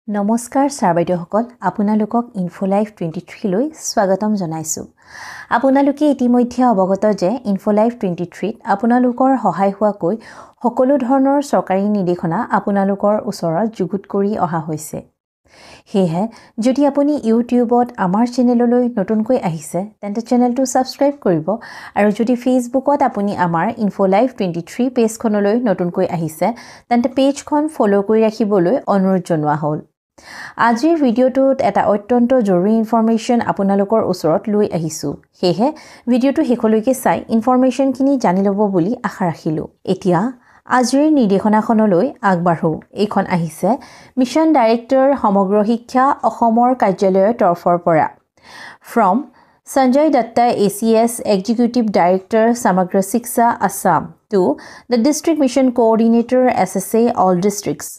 নমস্কাৰ ছাৰ বাইদেউসকল আপোনালোকক ইনফোলাইফ 23 লৈ স্বাগতম জনাইছো আপোনালোকে ইতিমধ্যে অৱগত যে ইনফোলাইফ 23 আপোনালোকৰ সহায় হোৱাকৈ সকলো ধৰণৰ চৰকাৰী নিৰ্দেশনা আপোনালোকৰ ওচৰত যুগুত কৰি অহা হৈছে হেহে যদি আপুনি ইউটিউবত আমাৰ চেনেললৈ নতুনকৈ আহিছে তেন্তে চেনেলটো সাবস্ক্ৰাইব কৰিব আৰু যদি ফেসবুকত আপুনি আমাৰ ইনফোলাইফ 23 পেজখনলৈ নতুনকৈ আহিছে তেন্তে পেজখন ফলো কৰি ৰাখিবলৈ অনুৰোধ জনোৱা হ'ল আজিৰ ভিডিঅ'টোত এটা অত্যন্ত জৰুৰী ইনফৰমেশ্যন আপোনালোকৰ ওচৰত লৈ আহিছো হেহে ভিডিঅ'টো শেষলৈকে চাই ইনফৰমেশ্যনখিনি জানি ল'ব বুলি আশা ৰাখিলো এতিয়া আজিৰ নিৰ্দেশনাখনলৈ আগবাঢ়ো এইখন আহিছে মিছন ডাইৰেক্টৰ সমগ্ৰ শিক্ষা অসমৰ কাৰ্যালয়ৰ তৰফৰ পৰা from Sanjay Datta ACS Executive Director Samagra Shiksha Assam to the District Mission Coordinator SSA All Districts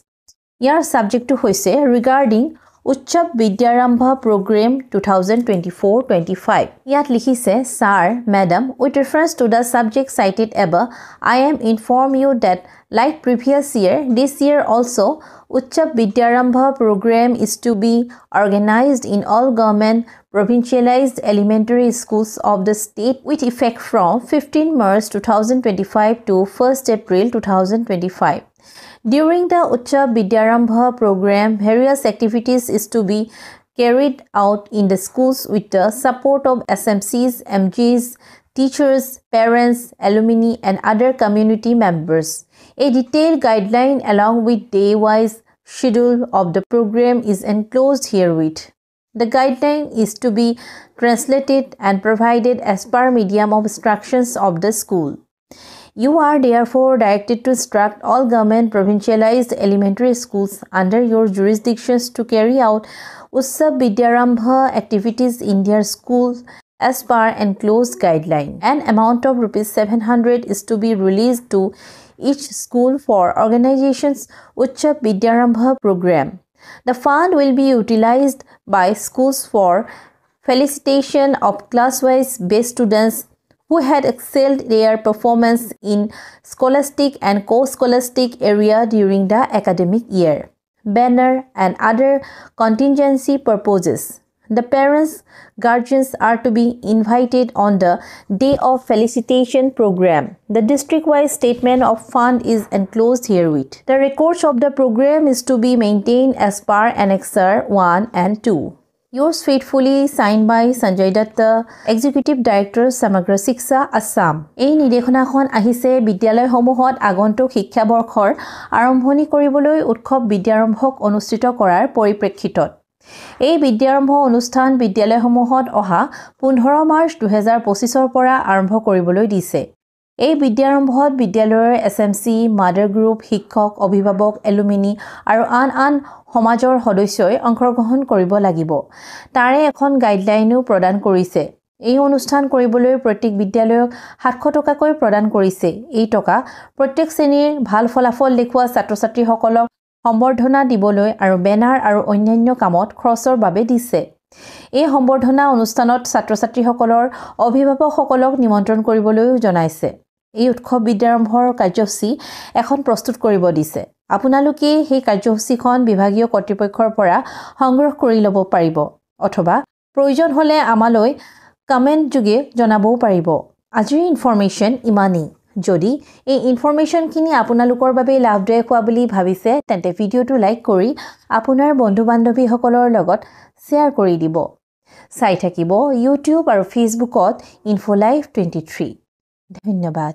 Your subject to hoise regarding Uchchab Vidyarambha Program 2024-25. Yat likhise, Sir, Madam, with reference to the subject cited above, I am inform you that like previous year, this year also, Uchchab Vidyarambha Program is to be organized in all government provincialized elementary schools of the state with effect from 15 March 2025 to 1st April 2025. During the Uchchab Vidyarambha program, various activities is to be carried out in the schools with the support of SMCs, MGs, teachers, parents, alumni and other community members. A detailed guideline along with day-wise schedule of the program is enclosed herewith. The guideline is to be translated and provided as per medium of instructions of the school. You are therefore directed to instruct all government provincialized elementary schools under your jurisdictions to carry out Uchchab Vidyarambha activities in their schools as per enclosed guideline. An amount of ₹700 is to be released to each school for organization's Uchchab Vidyarambha program. The fund will be utilized by schools for felicitation of class-wise best students who had excelled their performance in scholastic and co-scholastic area during the academic year, banner and other contingency purposes. The parents, guardians are to be invited on the day of felicitation program. The district-wise statement of fund is enclosed herewith. The records of the program is to be maintained as per Annexure 1 and 2. Yours faithfully signed by Sanjay Datta, Executive Director Samagra Shiksha Assam. এই নিৰ্দেশনাখন আহিছে বিদ্যালয়সমূহত আগন্তুক শিক্ষাবৰ্ষৰ আৰম্ভণি কৰিবলৈ উৎসৱ বিদ্যাৰম্ভক অনুষ্ঠিত কৰাৰ পৰিপ্ৰেক্ষিতত এই বিদ্যাৰম্ভ অনুষ্ঠান বিদ্যালয়সমূহত অহা 15 মাৰ্চ 2025 পৰা আৰম্ভ কৰিবলৈ দিছে এই বিদ্যাৰম্ভত বিদ্যালয়ৰ এছএমসি মাদাৰ গ্ৰুপ শিক্ষক অভিভাৱক এলুমিনি আৰু আন সমাজৰ সদস্যই অংশগ্ৰহণ কৰিব লাগিব তাৰে এখন গাইডলাইনো প্ৰদান কৰিছে এই অনুষ্ঠান কৰিবলৈ প্ৰত্যেক বিদ্যালয়ক 700 টকাকৈ প্ৰদান কৰিছে এই টকা প্ৰত্যেক শ্ৰেণীৰ ভাল ফলাফল দেখুৱা ছাত্ৰ-ছাত্ৰীসকলক সম্বৰ্ধনা দিবলৈ আৰু বেনাৰ আৰু অন্যান্য কামত খৰচৰ বাবে দিছে এই সম্বৰ্ধনা অনুষ্ঠানত ছাত্ৰ-ছাত্ৰীসকলৰ অভিভাৱকসকলক নিমন্ত্ৰণ কৰিবলৈও জনাইছে এই উৎসৱ বিদ্যাৰম্ভৰ কাৰ্যসূচী এখন প্ৰস্তুত কৰিব দিছে আপোনালোকে এই কাৰ্যসূচীখন বিভাগীয় কৰ্তৃপক্ষৰ পৰা সংগ্ৰহ কৰি ল'ব পাৰিব অথবা প্ৰয়োজন হ'লে আমালৈ কমেন্ট যোগে জনাবও পাৰিব আজিৰ ইনফৰমেশ্যন ইমানেই যদি এই ইনফৰমেশ্যনখিনি আপোনালোকৰ বাবে লাভদায়ক হোৱা বুলি ভাবিছে তেন্তে ভিডিঅ'টো লাইক কৰি আপোনাৰ বন্ধু-বান্ধৱীসকলৰ লগত শ্বেয়াৰ কৰি দিব চাই থাকিব ইউটিউব আৰু ফেসবুকত ইনফোলাইফ 23 ধন্যবাদ